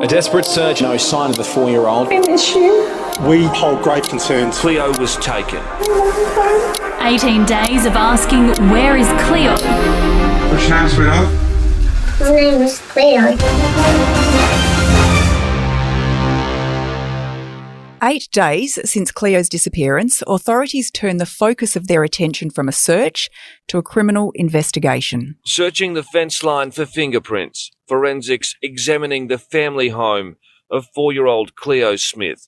A desperate search, no sign of the 4-year-old. I miss you. We hold great concerns. Cleo was taken. 18 days of asking, where is Cleo? What's your name, sweetheart? His name was Cleo. 8 days since Cleo's disappearance, authorities turned the focus of their attention from a search to a criminal investigation. Searching the fence line for fingerprints. Forensics examining the family home of 4-year-old Cleo Smith.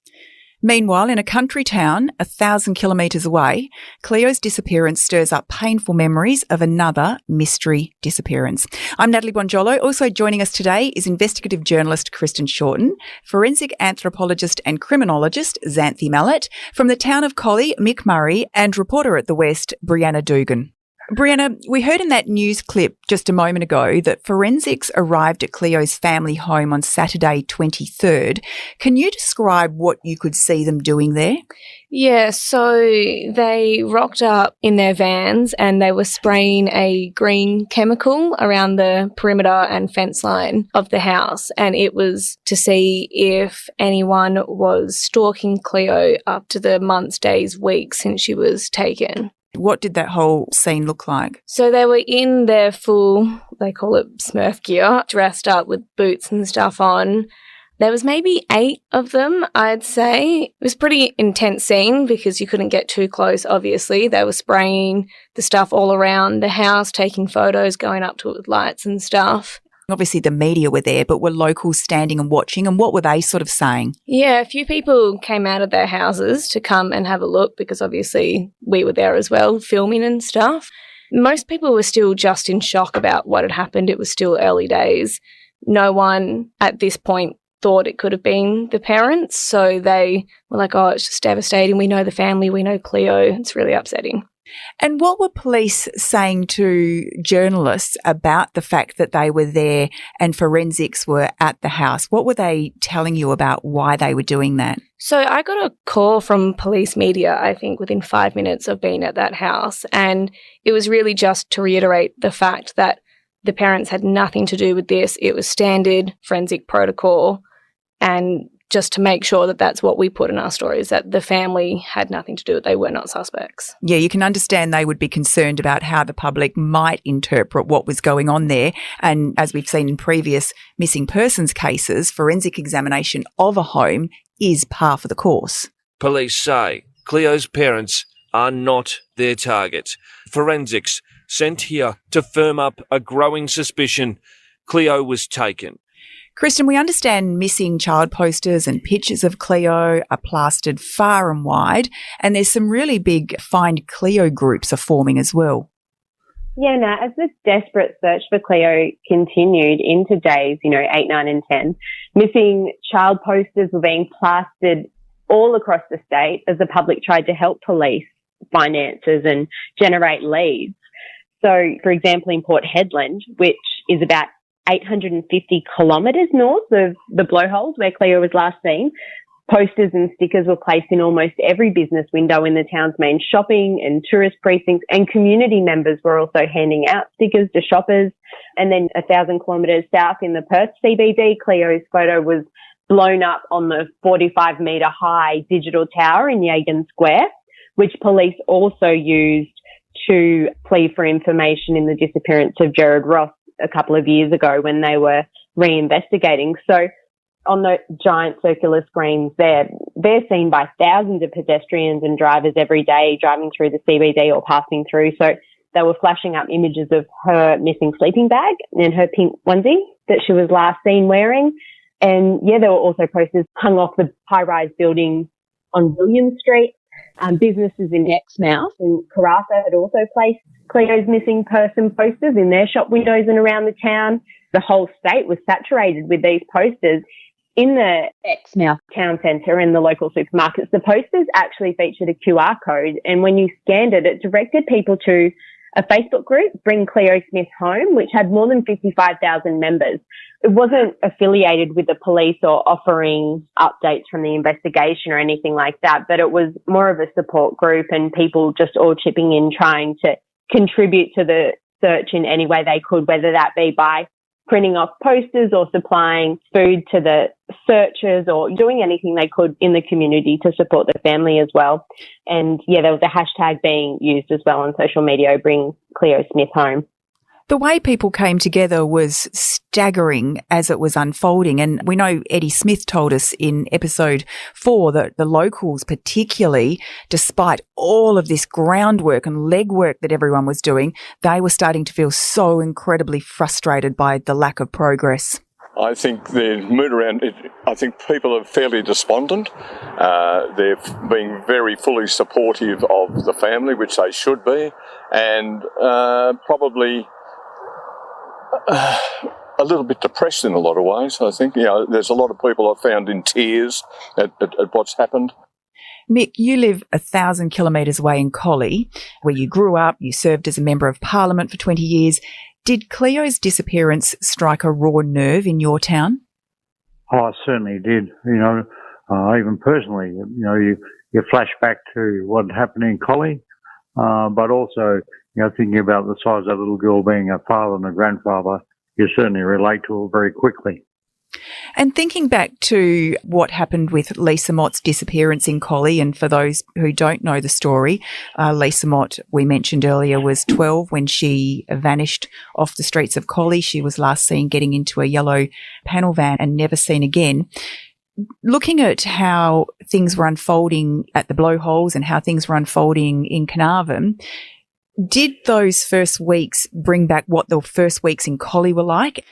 Meanwhile, in a country town 1,000 kilometres away, Cleo's disappearance stirs up painful memories of another mystery disappearance. I'm Natalie Bonjolo. Also joining us today is investigative journalist Kristen Shorten, forensic anthropologist and criminologist Xanthé Mallett, from the town of Collie, Mick Murray, and reporter at the West, Brianna Dugan. Brianna, we heard in that news clip just a moment ago that forensics arrived at Cleo's family home on Saturday 23rd. Can you describe what you could see them doing there? Yeah, so they rocked up in their vans and they were spraying a green chemical around the perimeter and fence line of the house, and it was to see if anyone was stalking Cleo up to the months, days, weeks since she was taken. What did that whole scene look like? So they were in their full, they call it Smurf gear, dressed up with boots and stuff on. There was maybe 8 of them, I'd say. It was a pretty intense scene because you couldn't get too close, obviously. They were spraying the stuff all around the house, taking photos, going up to it with lights and stuff. Obviously the media were there, but were locals standing and watching, and what were they sort of saying? Yeah, a few people came out of their houses to come and have a look because obviously we were there as well, filming and stuff. Most people were still just in shock about what had happened. It was still early days. No one at this point thought it could have been the parents, so they were like, oh, it's just devastating. We know the family, we know Cleo. It's really upsetting. And what were police saying to journalists about the fact that they were there and forensics were at the house? What were they telling you about why they were doing that? So I got a call from police media, I think, within 5 minutes of being at that house. And it was really just to reiterate the fact that the parents had nothing to do with this. It was standard forensic protocol, and just to make sure that that's what we put in our stories, that the family had nothing to do with it. They were not suspects. Yeah, you can understand they would be concerned about how the public might interpret what was going on there. And as we've seen in previous missing persons cases, forensic examination of a home is par for the course. Police say Cleo's parents are not their target. Forensics sent here to firm up a growing suspicion Cleo was taken. Kristen, we understand missing child posters and pictures of Cleo are plastered far and wide, and there's some really big Find Cleo groups are forming as well. Yeah, no, as this desperate search for Cleo continued into days, 8, 9 and 10, missing child posters were being plastered all across the state as the public tried to help police find answers and generate leads. So, for example, in Port Hedland, which is about 850 kilometres north of the blowholes where Cleo was last seen, posters and stickers were placed in almost every business window in the town's main shopping and tourist precincts, and community members were also handing out stickers to shoppers. And then 1,000 kilometres south in the Perth CBD, Cleo's photo was blown up on the 45-metre high digital tower in Yagan Square, which police also used to plea for information in the disappearance of Gerard Ross a couple of years ago when they were reinvestigating. So on the giant circular screens there, they're seen by thousands of pedestrians and drivers every day driving through the CBD or passing through. So they were flashing up images of her missing sleeping bag and her pink onesie that she was last seen wearing. And yeah, there were also posters hung off the high-rise building on William Street. Businesses in Exmouth and Karratha had also placed Cleo's missing person posters in their shop windows and around the town. The whole state was saturated with these posters. In the Exmouth town centre and the local supermarkets, the posters actually featured a QR code, and when you scanned it, it directed people to a Facebook group, Bring Cleo Smith Home, which had more than 55,000 members. It wasn't affiliated with the police or offering updates from the investigation or anything like that, but it was more of a support group and people just all chipping in, trying to contribute to the search in any way they could, whether that be by printing off posters or supplying food to the searches or doing anything they could in the community to support the family as well. And yeah, there was a hashtag being used as well on social media, Bring Cleo Smith Home. The way people came together was staggering as it was unfolding. And we know Eddie Smith told us in episode 4 that the locals particularly, despite all of this groundwork and legwork that everyone was doing, they were starting to feel so incredibly frustrated by the lack of progress. I think the mood around it, I think people are fairly despondent. They're being very fully supportive of the family, which they should be, and probably a little bit depressed in a lot of ways, I think. There's a lot of people I've found in tears at what's happened. Mick, you live 1,000 kilometres away in Collie, where you grew up, you served as a Member of Parliament for 20 years. Did Cleo's disappearance strike a raw nerve in your town? Oh, it certainly did. Even personally, you flash back to what happened in Collie, but also, thinking about the size of that little girl being a father and a grandfather, you certainly relate to it very quickly. And thinking back to what happened with Lisa Mott's disappearance in Collie, and for those who don't know the story, Lisa Mott, we mentioned earlier, was 12 when she vanished off the streets of Collie. She was last seen getting into a yellow panel van and never seen again. Looking at how things were unfolding at the blowholes and how things were unfolding in Carnarvon, did those first weeks bring back what the first weeks in Collie were like?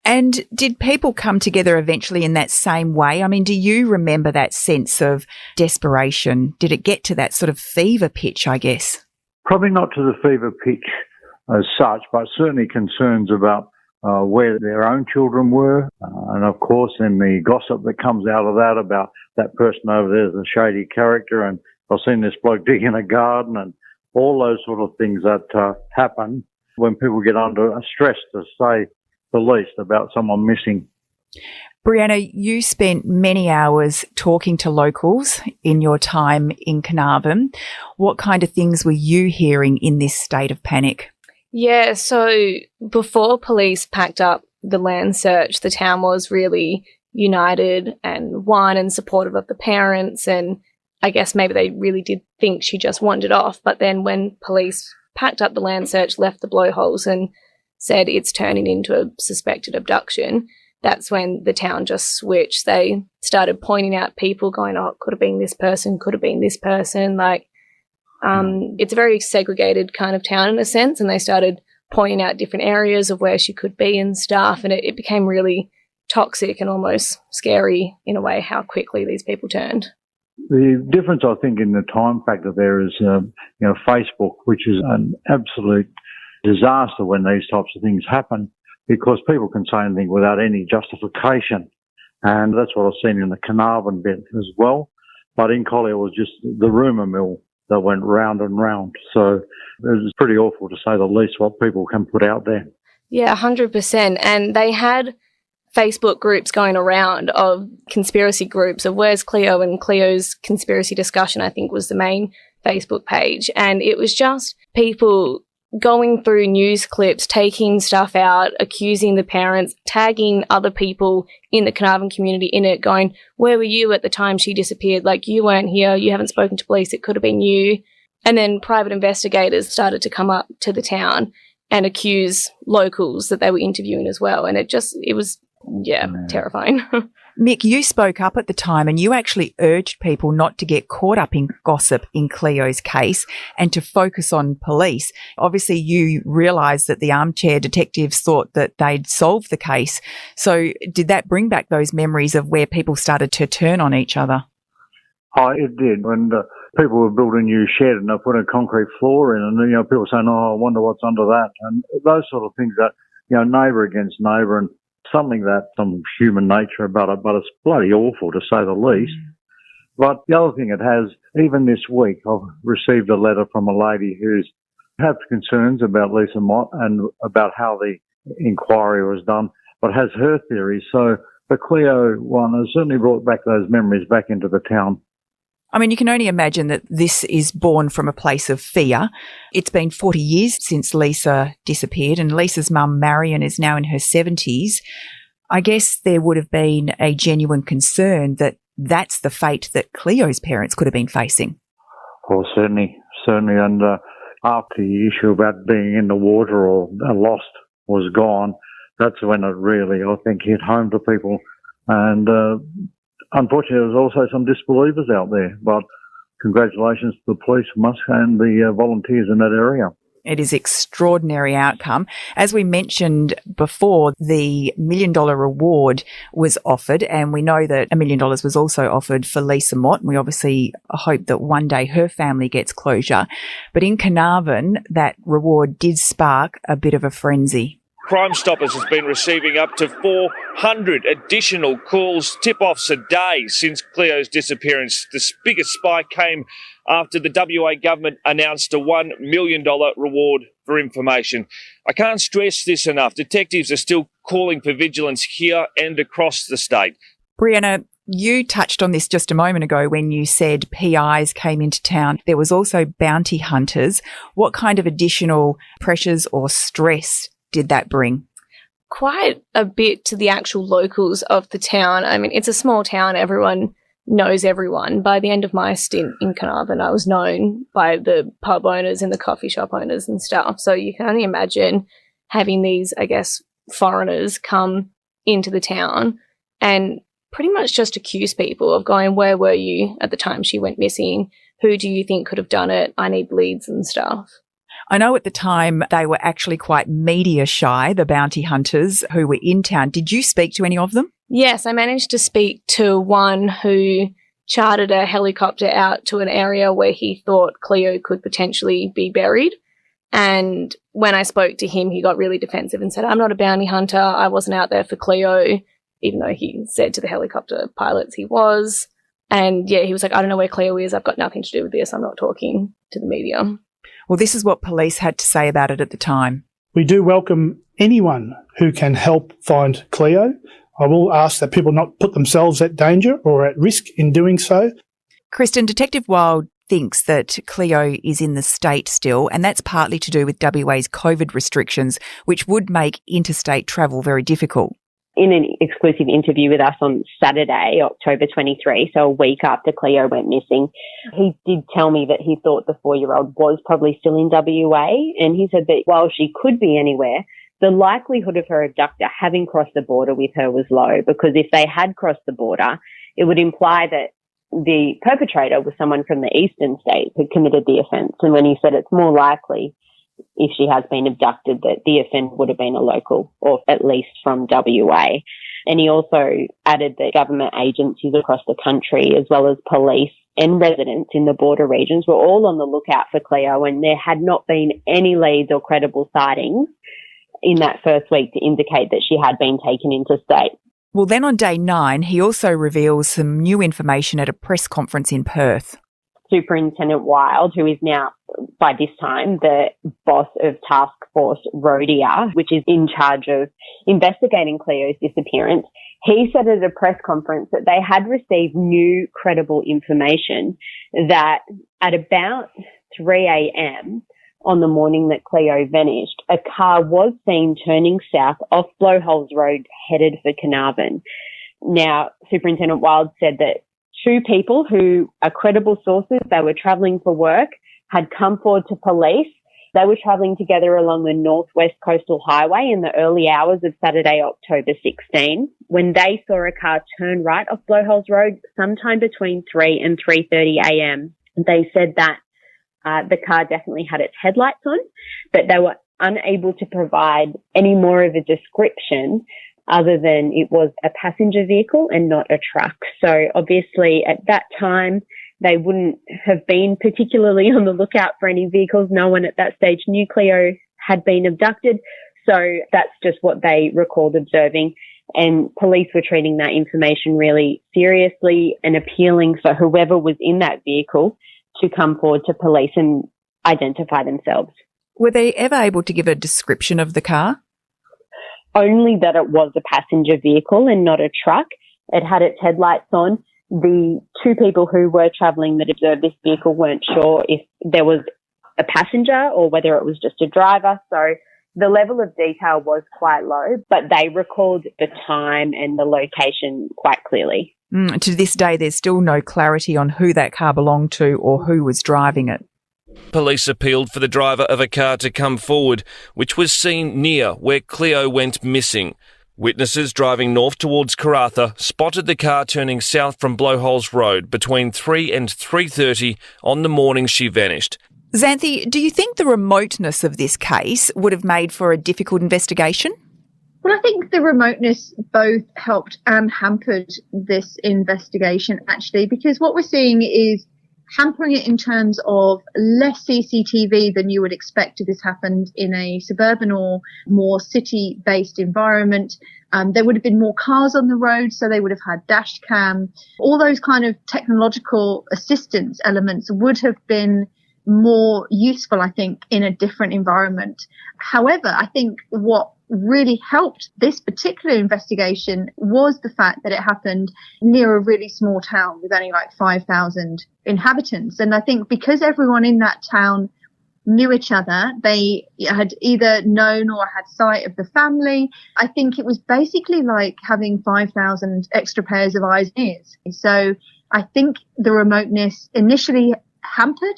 And did people come together eventually in that same way? I mean, do you remember that sense of desperation? Did it get to that sort of fever pitch, I guess? Probably not to the fever pitch as such, but certainly concerns about where their own children were. And of course, then the gossip that comes out of that about that person over there is a shady character, and I've seen this bloke digging a garden, and all those sort of things that happen when people get under stress, to say the least, about someone missing. Brianna, you spent many hours talking to locals in your time in Carnarvon. What kind of things were you hearing in this state of panic? Yeah, so before police packed up the land search, the town was really united and one and supportive of the parents, and I guess maybe they really did think she just wandered off. But then when police packed up the land search, left the blowholes and said it's turning into a suspected abduction, that's when the town just switched. They started pointing out people, going, oh, it could have been this person, could have been this person. It's a very segregated kind of town in a sense, and they started pointing out different areas of where she could be and stuff, and it became really toxic and almost scary in a way how quickly these people turned. The difference, I think, in the time factor there is, Facebook, which is an absolute disaster when these types of things happen, because people can say anything without any justification. And that's what I've seen in the Carnarvon bit as well. But in Collie, it was just the rumour mill that went round and round. So it was pretty awful, to say the least, what people can put out there. Yeah, 100%. And they had Facebook groups going around of conspiracy groups of where's Cleo, and Cleo's conspiracy discussion, I think, was the main Facebook page. And it was just people going through news clips, taking stuff out, accusing the parents, tagging other people in the Carnarvon community in it, going, where were you at the time she disappeared? Like, you weren't here, you haven't spoken to police, it could have been you. And then private investigators started to come up to the town and accuse locals that they were interviewing as well. And it was terrifying. Mick, you spoke up at the time and you actually urged people not to get caught up in gossip in Cleo's case and to focus on police. Obviously, you realised that the armchair detectives thought that they'd solved the case. So did that bring back those memories of where people started to turn on each other? Oh, it did. When people were building a new shed and they put a concrete floor in, and people saying, "Oh, I wonder what's under that," and those sort of things that neighbour against neighbour, and something that some human nature about it, but it's bloody awful, to say the least. But the other thing it has, even this week, I've received a letter from a lady who's has concerns about Lisa Mott and about how the inquiry was done, but has her theories. So the Cleo one has certainly brought back those memories back into the town. I mean, you can only imagine that this is born from a place of fear. It's been 40 years since Lisa disappeared, and Lisa's mum, Marion, is now in her 70s. I guess there would have been a genuine concern that that's the fate that Cleo's parents could have been facing. Well, certainly. And after the issue about being in the water or lost was gone, that's when it really, I think, hit home to people. And unfortunately, there was also some disbelievers out there. But congratulations to the police and the volunteers in that area. It is extraordinary outcome. As we mentioned before, the $1 million reward was offered, and we know that $1 million was also offered for Lisa Mott. We obviously hope that one day her family gets closure. But in Carnarvon, that reward did spark a bit of a frenzy. Crime Stoppers has been receiving up to 400 additional calls, tip-offs a day since Cleo's disappearance. The biggest spike came after the WA government announced a $1 million reward for information. I can't stress this enough. Detectives are still calling for vigilance here and across the state. Brianna, you touched on this just a moment ago when you said PIs came into town. There was also bounty hunters. What kind of additional pressures or stress did that bring? Quite a bit to the actual locals of the town. I mean, it's a small town. Everyone knows everyone. By the end of my stint in Carnarvon, I was known by the pub owners and the coffee shop owners and stuff. So you can only imagine having these, I guess, foreigners come into the town and pretty much just accuse people of going, where were you at the time she went missing? Who do you think could have done it? I need leads and stuff. I know at the time they were actually quite media shy, the bounty hunters who were in town. Did you speak to any of them? Yes, I managed to speak to one who chartered a helicopter out to an area where he thought Cleo could potentially be buried. And when I spoke to him, he got really defensive and said, I'm not a bounty hunter. I wasn't out there for Cleo, even though he said to the helicopter pilots he was. And yeah, he was like, I don't know where Cleo is. I've got nothing to do with this. I'm not talking to the media. Well, this is what police had to say about it at the time. We do welcome anyone who can help find Cleo. I will ask that people not put themselves at danger or at risk in doing so. Kristen, Detective Wild thinks that Cleo is in the state still, and that's partly to do with WA's COVID restrictions, which would make interstate travel very difficult. In an exclusive interview with us on Saturday, October 23, so a week after Cleo went missing, he did tell me that he thought the 4-year-old was probably still in WA, and he said that while she could be anywhere, the likelihood of her abductor having crossed the border with her was low, because if they had crossed the border, it would imply that the perpetrator was someone from the eastern state who committed the offence. And when he said it's more likely, if she has been abducted, that the offender would have been a local, or at least from WA. And he also added that government agencies across the country, as well as police and residents in the border regions, were all on the lookout for Cleo, and there had not been any leads or credible sightings in that first week to indicate that she had been taken interstate. Well, then on day 9, he also reveals some new information at a press conference in Perth. Superintendent Wild, who is now, by this time, the boss of Task Force Rhodia, which is in charge of investigating Cleo's disappearance, he said at a press conference that they had received new credible information that at about 3 a.m. on the morning that Cleo vanished, a car was seen turning south off Blowholes Road headed for Carnarvon. Now, Superintendent Wild said that 2 people who are credible sources, they were travelling for work, had come forward to police. They were travelling together along the Northwest Coastal Highway in the early hours of Saturday, October 16, when they saw a car turn right off Blowholes Road sometime between 3 and 3:30 a.m. They said that the car definitely had its headlights on, but they were unable to provide any more of a description other than it was a passenger vehicle and not a truck. So obviously at that time, they wouldn't have been particularly on the lookout for any vehicles. No one at that stage knew Cleo had been abducted. So that's just what they recalled observing. And police were treating that information really seriously and appealing for whoever was in that vehicle to come forward to police and identify themselves. Were they ever able to give a description of the car? Only that it was a passenger vehicle and not a truck. It had its headlights on. The 2 people who were travelling that observed this vehicle weren't sure if there was a passenger or whether it was just a driver. So The level of detail was quite low, but they recalled the time and the location quite clearly. To this day, there's still no clarity on who that car belonged to or who was driving it. Police appealed for the driver of a car to come forward, which was seen near where Cleo went missing. Witnesses driving north towards Karratha spotted the car turning south from Blowholes Road between 3 and 3:30 on the morning she vanished. Xanthé, do you think the remoteness of this case would have made for a difficult investigation? Well, I think the remoteness both helped and hampered this investigation, actually, because what we're seeing is hampering it in terms of less CCTV than you would expect if this happened in a suburban or more city-based environment. There would have been more cars on the road, so they would have had dash cam. All those kind of technological assistance elements would have been more useful, I think, in a different environment. However, I think what really helped this particular investigation was the fact that it happened near a really small town with only like 5,000 inhabitants. And I think because everyone in that town knew each other, they had either known or had sight of the family. I think it was basically like having 5,000 extra pairs of eyes and ears. So I think the remoteness initially hampered,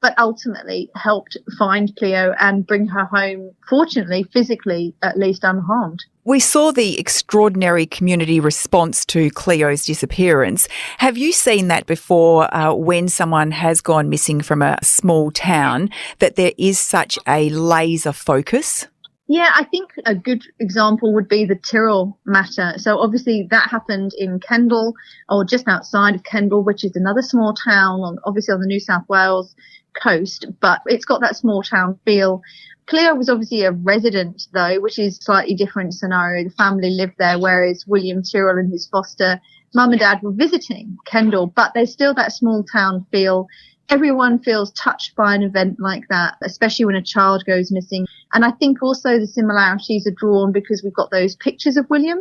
but ultimately helped find Cleo and bring her home, fortunately, physically, at least unharmed. We saw the extraordinary community response to Cleo's disappearance. Have you seen that before when someone has gone missing from a small town, that there is such a laser focus? Yeah, I think a good example would be the Tyrrell matter. So obviously that happened in Kendal, or just outside of Kendal, which is another small town, obviously on the New South Wales coast, but it's got that small town feel. Cleo was obviously a resident though, which is a slightly different scenario. The family lived there, whereas William Tyrrell and his foster mum and dad were visiting Kendal, but there's still that small town feel. Everyone feels touched by an event like that, especially when a child goes missing. And I think also the similarities are drawn because we've got those pictures of William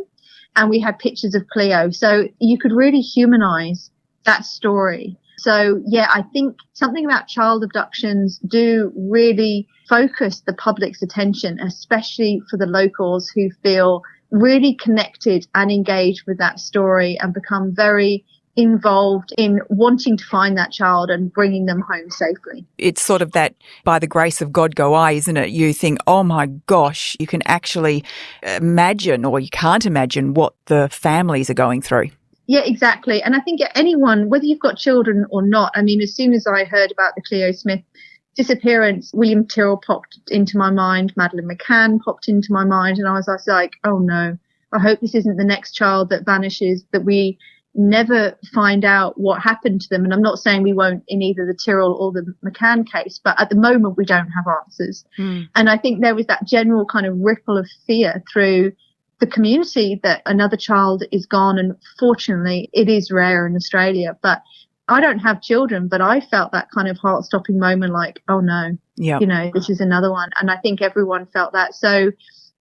and we had pictures of Cleo. So you could really humanise that story. So, yeah, I think something about child abductions do really focus the public's attention, especially for the locals who feel really connected and engaged with that story and become very involved in wanting to find that child and bringing them home safely. It's sort of that by the grace of God go I, isn't it? You think, oh my gosh, you can actually imagine, or you can't imagine, what the families are going through. Yeah, exactly. And I think anyone, whether you've got children or not, I mean, as soon as I heard about the Cleo Smith disappearance, William Tyrrell popped into my mind, Madeleine McCann popped into my mind, and I was like, oh no, I hope this isn't the next child that vanishes, that we never find out what happened to them. And I'm not saying we won't in either the Tyrrell or the McCann case, but at the moment we don't have answers. And I think there was that general kind of ripple of fear through the community that another child is gone. And fortunately, it is rare in Australia. But I don't have children, but I felt that kind of heart-stopping moment like, oh no, you know, this is another one. And I think everyone felt that. So,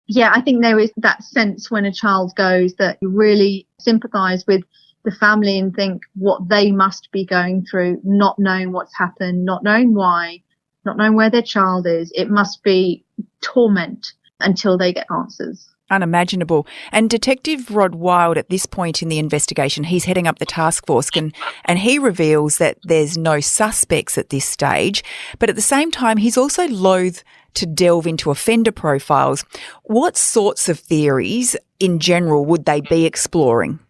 yeah, I think there is that sense when a child goes that you really sympathise with the family and think what they must be going through, not knowing what's happened, not knowing why, not knowing where their child is. It must be torment until they get answers. Unimaginable. And Detective Rod Wild, at this point in the investigation, he's heading up the task force and he reveals that there's no suspects at this stage. But at the same time, he's also loath to delve into offender profiles. What sorts of theories in general would they be exploring?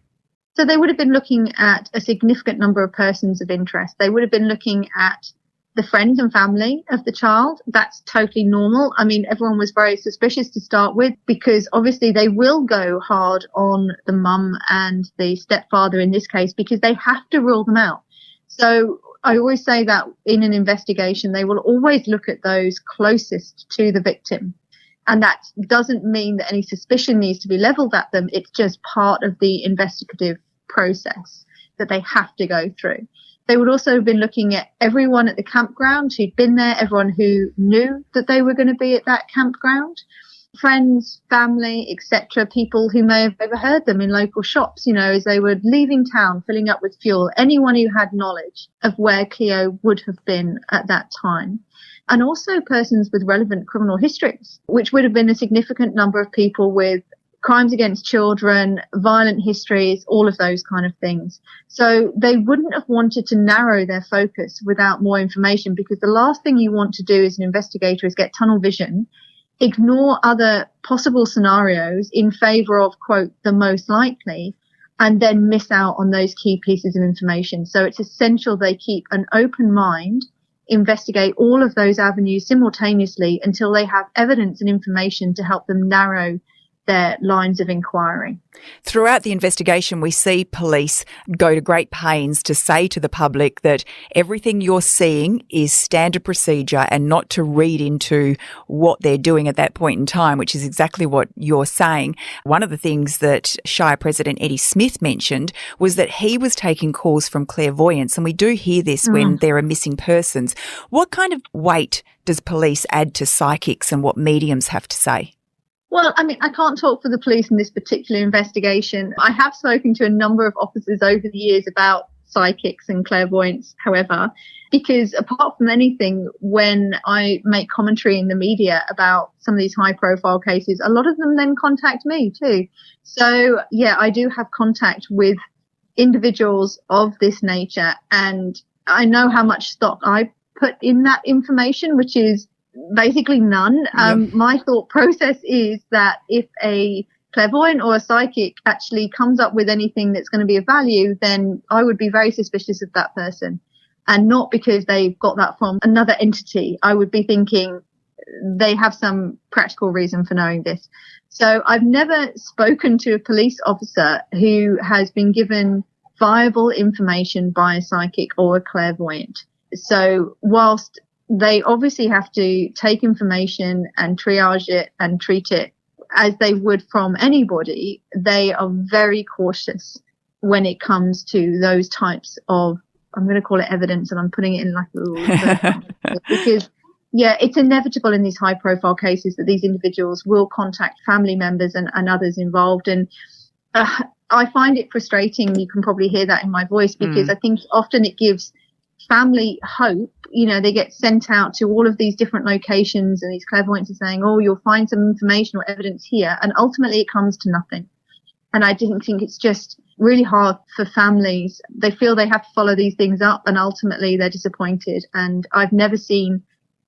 So they would have been looking at a significant number of persons of interest. They would have been looking at the friends and family of the child. That's totally normal. I mean, everyone was very suspicious to start with because obviously they will go hard on the mum and the stepfather in this case because they have to rule them out. So I always say that in an investigation, they will always look at those closest to the victim. And that doesn't mean that any suspicion needs to be levelled at them. It's just part of the investigative process that they have to go through. They would also have been looking at everyone at the campground who'd been there, everyone who knew that they were going to be at that campground. friends, family, etc., people who may have overheard them in local shops, as they were leaving town, filling up with fuel, anyone who had knowledge of where Cleo would have been at that time. And also persons with relevant criminal histories, which would have been a significant number of people with crimes against children, violent histories, all of those kind of things. So they wouldn't have wanted to narrow their focus without more information, because the last thing you want to do as an investigator is get tunnel vision, ignore other possible scenarios in favour of, quote, the most likely, and then miss out on those key pieces of information. So it's essential they keep an open mind, investigate all of those avenues simultaneously until they have evidence and information to help them narrow their lines of inquiry. Throughout the investigation, we see police go to great pains to say to the public that everything you're seeing is standard procedure and not to read into what they're doing at that point in time, which is exactly what you're saying. One of the things that Shire President Eddie Smith mentioned was that he was taking calls from clairvoyants, and we do hear this when there are missing persons. What kind of weight does police add to psychics and what mediums have to say? Well, I mean, I can't talk for the police in this particular investigation. I have spoken to a number of officers over the years about psychics and clairvoyance, however, because apart from anything, when I make commentary in the media about some of these high-profile cases, a lot of them then contact me too. So, yeah, I do have contact with individuals of this nature, and I know how much stock I put in that information, which is basically none. My thought process is that if a clairvoyant or a psychic actually comes up with anything that's going to be of value, then I would be very suspicious of that person, and not because they've got that from another entity. I would be thinking they have some practical reason for knowing this. So I've never spoken to a police officer who has been given viable information by a psychic or a clairvoyant. So whilst they obviously have to take information and triage it and treat it as they would from anybody, they are very cautious when it comes to those types of, I'm going to call it evidence, and I'm putting it in like a little because, yeah, it's inevitable in these high profile cases that these individuals will contact family members and others involved. And I find it frustrating. You can probably hear that in my voice, because I think often it gives family hope. They get sent out to all of these different locations, and these clairvoyants are saying, oh, you'll find some information or evidence here, and ultimately it comes to nothing. And I didn't think it's just really hard for families. They feel they have to follow these things up, and ultimately they're disappointed. And I've never seen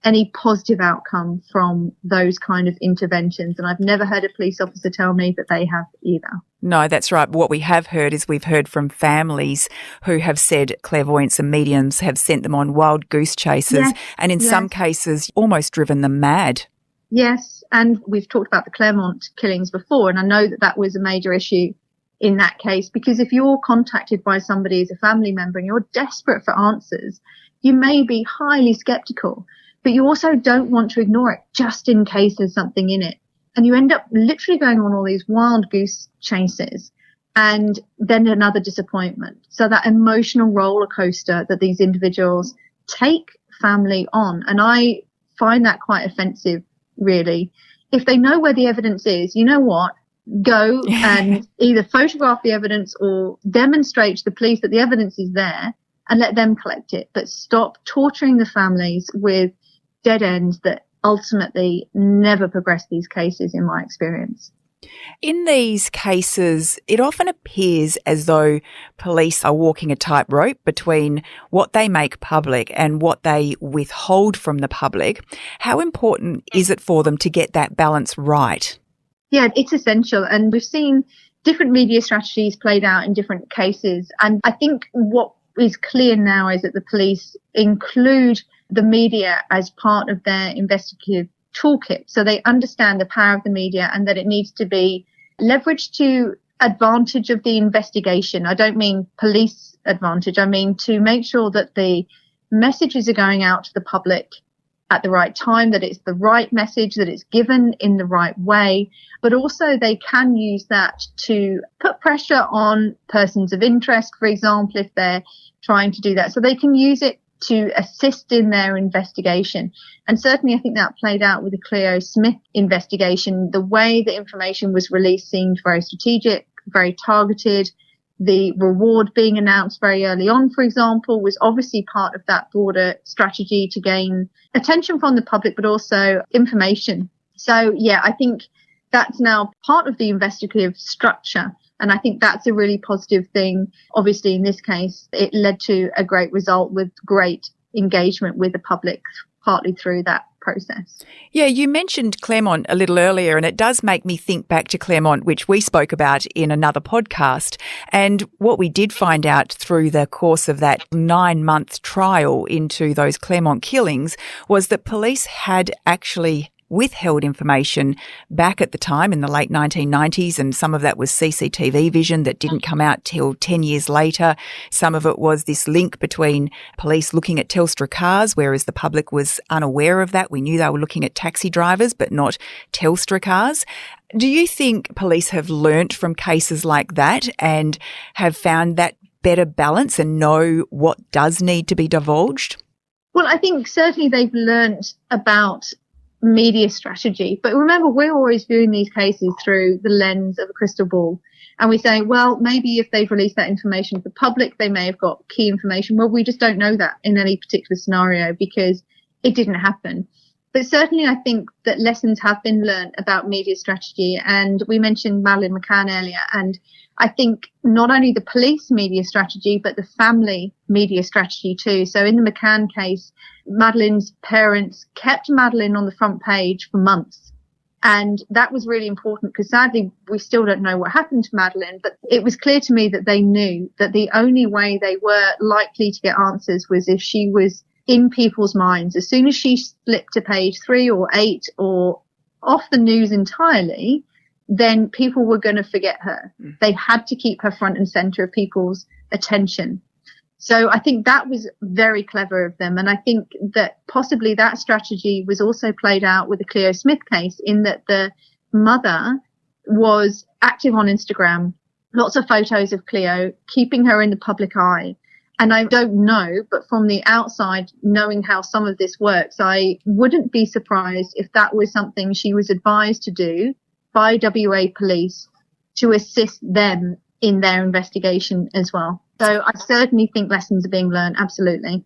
any positive outcome from those kind of interventions, and I've never heard a police officer tell me that they have either. No, that's right. What we have heard is we've heard from families who have said clairvoyants and mediums have sent them on wild goose chases, and in some cases almost driven them mad. Yes, and we've talked about the Claremont killings before, and I know that that was a major issue in that case, because if you're contacted by somebody as a family member and you're desperate for answers, you may be highly skeptical, but you also don't want to ignore it just in case there's something in it. And you end up literally going on all these wild goose chases, and then another disappointment. So that emotional roller coaster that these individuals take family on, and I find that quite offensive, really. If they know where the evidence is, you know what? Go and either photograph the evidence or demonstrate to the police that the evidence is there and let them collect it. But stop torturing the families with dead ends that ultimately never progress these cases, in my experience. In these cases, it often appears as though police are walking a tightrope between what they make public and what they withhold from the public. How important is it for them to get that balance right? Yeah, it's essential. And we've seen different media strategies played out in different cases. And I think what is clear now is that the police include the media as part of their investigative toolkit. So they understand the power of the media and that it needs to be leveraged to advantage of the investigation. I don't mean police advantage. I mean to make sure that the messages are going out to the public at the right time, that it's the right message, that it's given in the right way, but also they can use that to put pressure on persons of interest, for example, if they're trying to do that. So they can use it to assist in their investigation. And certainly I think that played out with the Cleo Smith investigation. The way the information was released seemed very strategic, very targeted. The reward being announced very early on, for example, was obviously part of that broader strategy to gain attention from the public, but also information. So, yeah, I think that's now part of the investigative structure. And I think that's a really positive thing. Obviously, in this case, it led to a great result with great engagement with the public, partly through that process. Yeah, you mentioned Claremont a little earlier, and it does make me think back to Claremont, which we spoke about in another podcast. And what we did find out through the course of that 9-month trial into those Claremont killings was that police had actually withheld information back at the time in the late 1990s, and some of that was CCTV vision that didn't come out till 10 years later. Some of it was this link between police looking at Telstra cars, whereas the public was unaware of that. We knew they were looking at taxi drivers, but not Telstra cars. Do you think police have learnt from cases like that and have found that better balance and know what does need to be divulged? Well, I think certainly they've learnt about media strategy. But remember, we're always viewing these cases through the lens of a crystal ball. And we say, well, maybe if they've released that information to the public, they may have got key information. Well, we just don't know that in any particular scenario because it didn't happen. But certainly I think that lessons have been learned about media strategy. And we mentioned Madeleine McCann earlier. And I think not only the police media strategy, but the family media strategy too. So in the McCann case, Madeleine's parents kept Madeleine on the front page for months. And that was really important because sadly, we still don't know what happened to Madeleine. But it was clear to me that they knew that the only way they were likely to get answers was if she was in people's minds. As soon as she slipped to page 3 or 8 or off the news entirely, then people were going to forget her. They had to keep her front and center of people's attention. So I think that was very clever of them. And I think that possibly that strategy was also played out with the Cleo Smith case in that the mother was active on Instagram, lots of photos of Cleo, keeping her in the public eye. And I don't know, but from the outside, knowing how some of this works, I wouldn't be surprised if that was something she was advised to do by WA police to assist them in their investigation as well. So I certainly think lessons are being learned, absolutely.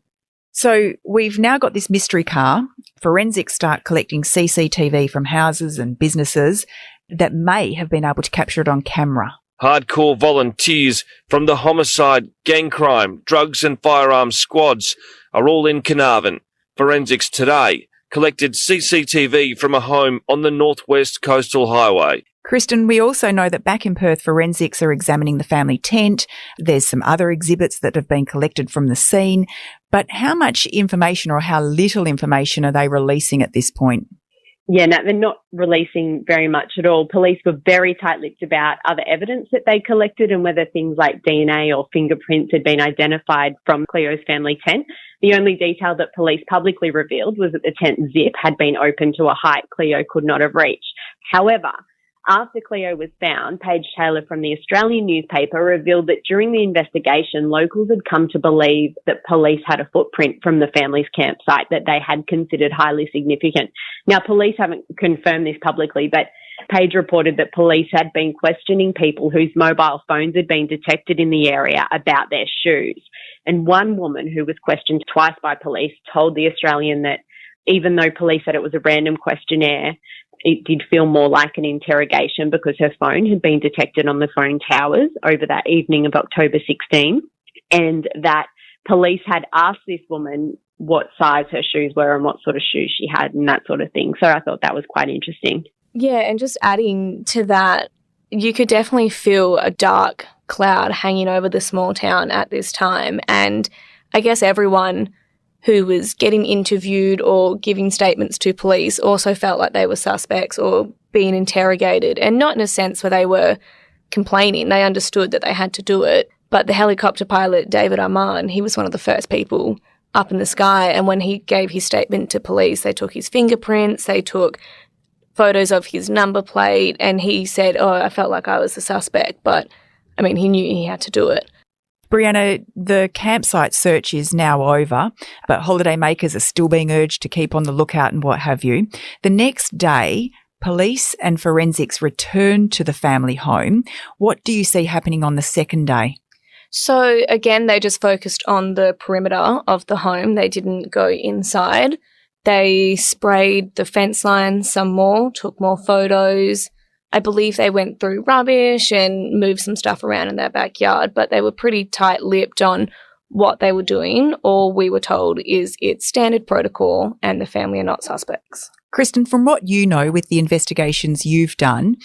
So we've now got this mystery car. Forensics start collecting CCTV from houses and businesses that may have been able to capture it on camera. Hardcore volunteers from the homicide, gang crime, drugs and firearms squads are all in Carnarvon. Forensics today collected CCTV from a home on the Northwest Coastal Highway. Kristen, we also know that back in Perth, forensics are examining the family tent. There's some other exhibits that have been collected from the scene. But how much information or how little information are they releasing at this point? Yeah, no, they're not releasing very much at all. Police were very tight-lipped about other evidence that they collected and whether things like DNA or fingerprints had been identified from Cleo's family tent. The only detail that police publicly revealed was that the tent zip had been opened to a height Cleo could not have reached. However, after Cleo was found, Paige Taylor from the Australian newspaper revealed that during the investigation, locals had come to believe that police had a footprint from the family's campsite that they had considered highly significant. Now, police haven't confirmed this publicly, but Paige reported that police had been questioning people whose mobile phones had been detected in the area about their shoes. And one woman who was questioned twice by police told the Australian that even though police said it was a random questionnaire, it did feel more like an interrogation because her phone had been detected on the phone towers over that evening of October 16, and that police had asked this woman what size her shoes were and what sort of shoes she had and that sort of thing. So I thought that was quite interesting. Yeah, and just adding to that, you could definitely feel a dark cloud hanging over the small town at this time. And I guess everyone who was getting interviewed or giving statements to police also felt like they were suspects or being interrogated, and not in a sense where they were complaining. They understood that they had to do it. But the helicopter pilot, David Armand, he was one of the first people up in the sky, and when he gave his statement to police, they took his fingerprints, they took photos of his number plate, and he said, I felt like I was the suspect, but I mean, he knew he had to do it. Brianna, the campsite search is now over, but holidaymakers are still being urged to keep on the lookout and what have you. The next day, police and forensics return to the family home. What do you see happening on the second day? So again, they just focused on the perimeter of the home. They didn't go inside. They sprayed the fence line some more, took more photos. I believe they went through rubbish and moved some stuff around in their backyard, but they were pretty tight-lipped on what they were doing. All we were told is it's standard protocol and the family are not suspects. Kristen, from what you know with the investigations you've done,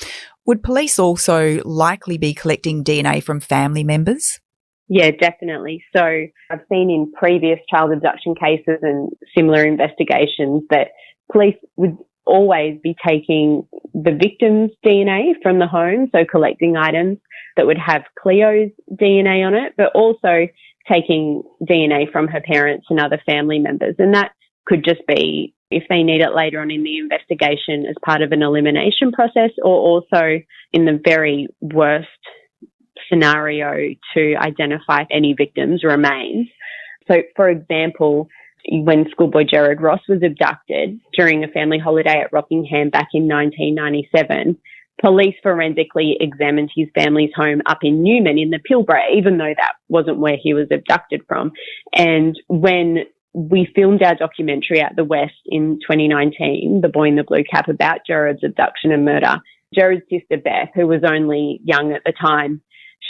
would police also likely be collecting DNA from family members? Yeah, definitely. So I've seen in previous child abduction cases and similar investigations that police would always be taking the victim's DNA from the home, so collecting items that would have Cleo's DNA on it, but also taking DNA from her parents and other family members. And that could just be if they need it later on in the investigation as part of an elimination process, or also in the very worst scenario to identify if any victims remains. So, for example, when schoolboy Jared Ross was abducted during a family holiday at Rockingham back in 1997, police forensically examined his family's home up in Newman in the Pilbara, even though that wasn't where he was abducted from. And when we filmed our documentary at the West in 2019, The Boy in the Blue Cap, about Jared's abduction and murder, Jared's sister Beth, who was only young at the time,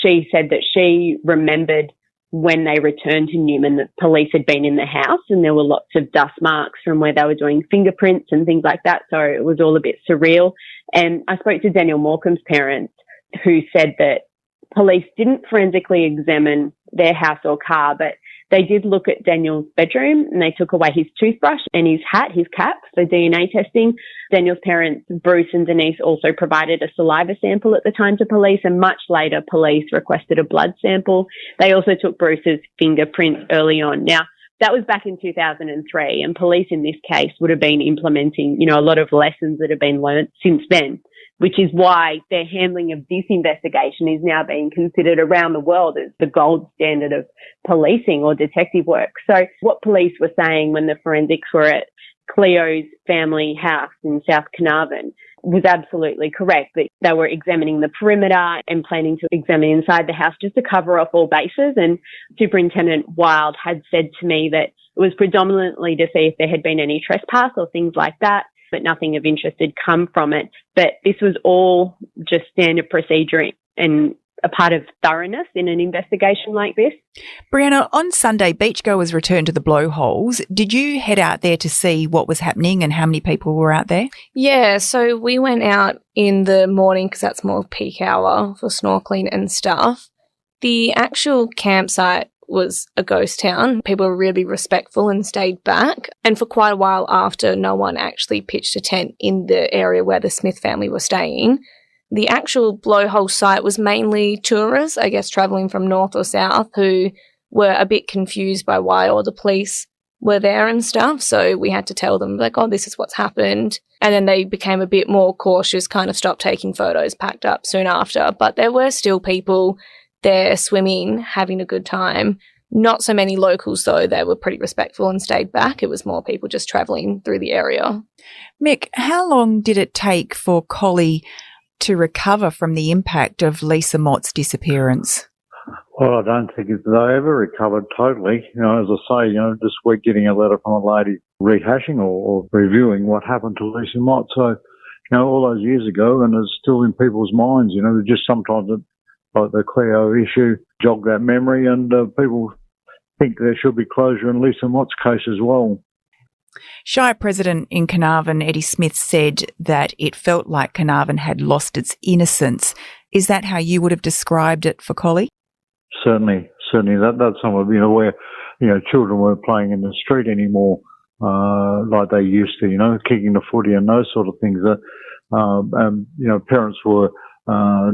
she said that she remembered when they returned to Newman that police had been in the house and there were lots of dust marks from where they were doing fingerprints and things like that. So it was all a bit surreal. And I spoke to Daniel Morcombe's parents, who said that police didn't forensically examine their house or car, but they did look at Daniel's bedroom and they took away his toothbrush and his hat, his cap, for DNA testing. Daniel's parents, Bruce and Denise, also provided a saliva sample at the time to police, and much later police requested a blood sample. They also took Bruce's fingerprints early on. Now, that was back in 2003, and police in this case would have been implementing, a lot of lessons that have been learnt since then, which is why their handling of this investigation is now being considered around the world as the gold standard of policing or detective work. So what police were saying when the forensics were at Cleo's family house in South Carnarvon was absolutely correct, that they were examining the perimeter and planning to examine inside the house just to cover off all bases. And Superintendent Wild had said to me that it was predominantly to see if there had been any trespass or things like that, but nothing of interest had come from it. But this was all just standard procedure and a part of thoroughness in an investigation like this. Brianna, on Sunday, beachgoers returned to the blowholes. Did you head out there to see what was happening and how many people were out there? Yeah, so we went out in the morning because that's more peak hour for snorkeling and stuff. The actual campsite was a ghost town. People were really respectful and stayed back. And for quite a while after, no one actually pitched a tent in the area where the Smith family were staying. The actual blowhole site was mainly tourists, I guess, travelling from north or south, who were a bit confused by why all the police were there and stuff. So we had to tell them, like, oh, this is what's happened. And then they became a bit more cautious, kind of stopped taking photos, packed up soon after. But there were still people there swimming, having a good time. Not so many locals, though. They were pretty respectful and stayed back. It was more people just travelling through the area. Mick, how long did it take for Collie to recover from the impact of Lisa Mott's disappearance? Well, I don't think they ever recovered totally. As I say, this week getting a letter from a lady rehashing or reviewing what happened to Lisa Mott. So, all those years ago, and it's still in people's minds, just sometimes like the Cleo issue jogged that memory, and people think there should be closure in Lisa Mott's case as well. Shire President in Carnarvon, Eddie Smith, said that it felt like Carnarvon had lost its innocence. Is that how you would have described it for Collie? Certainly. That's somewhere, where, children weren't playing in the street anymore, like they used to, kicking the footy and those sort of things. Parents were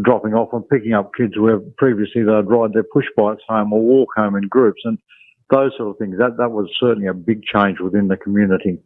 dropping off and picking up kids where previously they'd ride their push bikes home or walk home in groups, and those sort of things. That was certainly a big change within the community.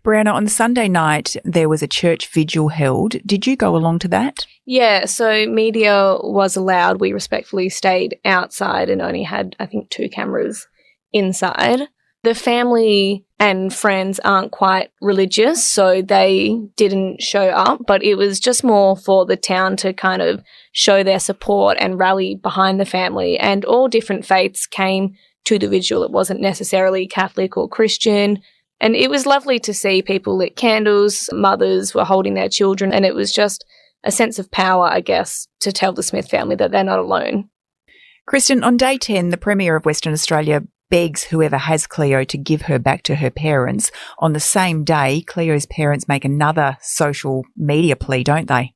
Brianna, on Sunday night, there was a church vigil held. Did you go along to that? Yeah, so media was allowed. We respectfully stayed outside and only had, I think, 2 cameras inside. The family and friends aren't quite religious, so they didn't show up, but it was just more for the town to kind of show their support and rally behind the family. And all different faiths came to the vigil. It wasn't necessarily Catholic or Christian. And it was lovely to see people lit candles, mothers were holding their children, and it was just a sense of power, I guess, to tell the Smith family that they're not alone. Kristen, on day 10, the Premier of Western Australia begs whoever has Cleo to give her back to her parents. On the same day, Cleo's parents make another social media plea, don't they?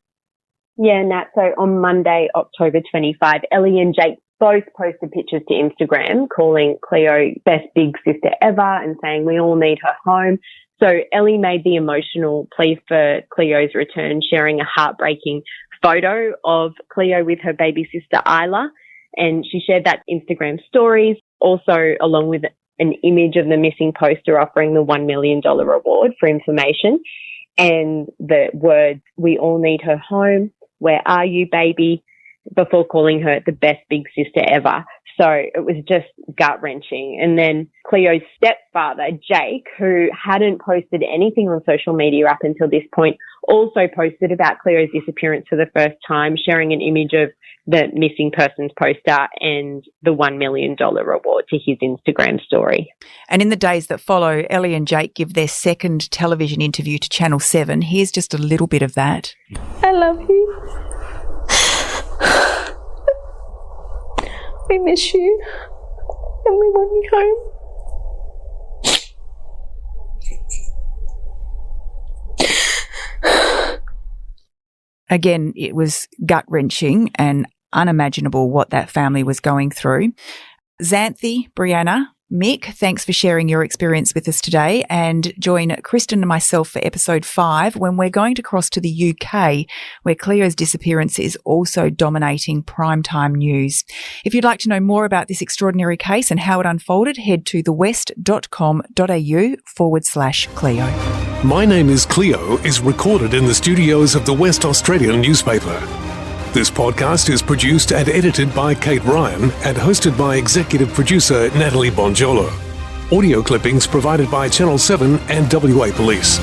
Yeah, Nat. So on Monday, October 25, Ellie and Jake both posted pictures to Instagram calling Cleo best big sister ever and saying we all need her home. So Ellie made the emotional plea for Cleo's return, sharing a heartbreaking photo of Cleo with her baby sister Isla. And she shared that Instagram stories, also along with an image of the missing poster offering the $1 million reward for information. And the words, "We all need her home. Where are you, baby?" before calling her the best big sister ever. So it was just gut-wrenching. And then Cleo's stepfather, Jake, who hadn't posted anything on social media up until this point, also posted about Cleo's disappearance for the first time, sharing an image of the missing persons poster and the $1 million reward to his Instagram story. And in the days that follow, Ellie and Jake give their second television interview to Channel 7. Here's just a little bit of that. I love you. We miss you and we want you home. Again, it was gut-wrenching and unimaginable what that family was going through. Xanthé, Brianna, Mick, thanks for sharing your experience with us today, and join Kristen and myself for episode 5 when we're going to cross to the UK, where Cleo's disappearance is also dominating primetime news. If you'd like to know more about this extraordinary case and how it unfolded, head to thewest.com.au/Cleo. My Name is Cleo is recorded in the studios of the West Australian newspaper. This podcast is produced and edited by Kate Ryan and hosted by executive producer Natalie Bonjolo. Audio clippings provided by Channel 7 and WA Police.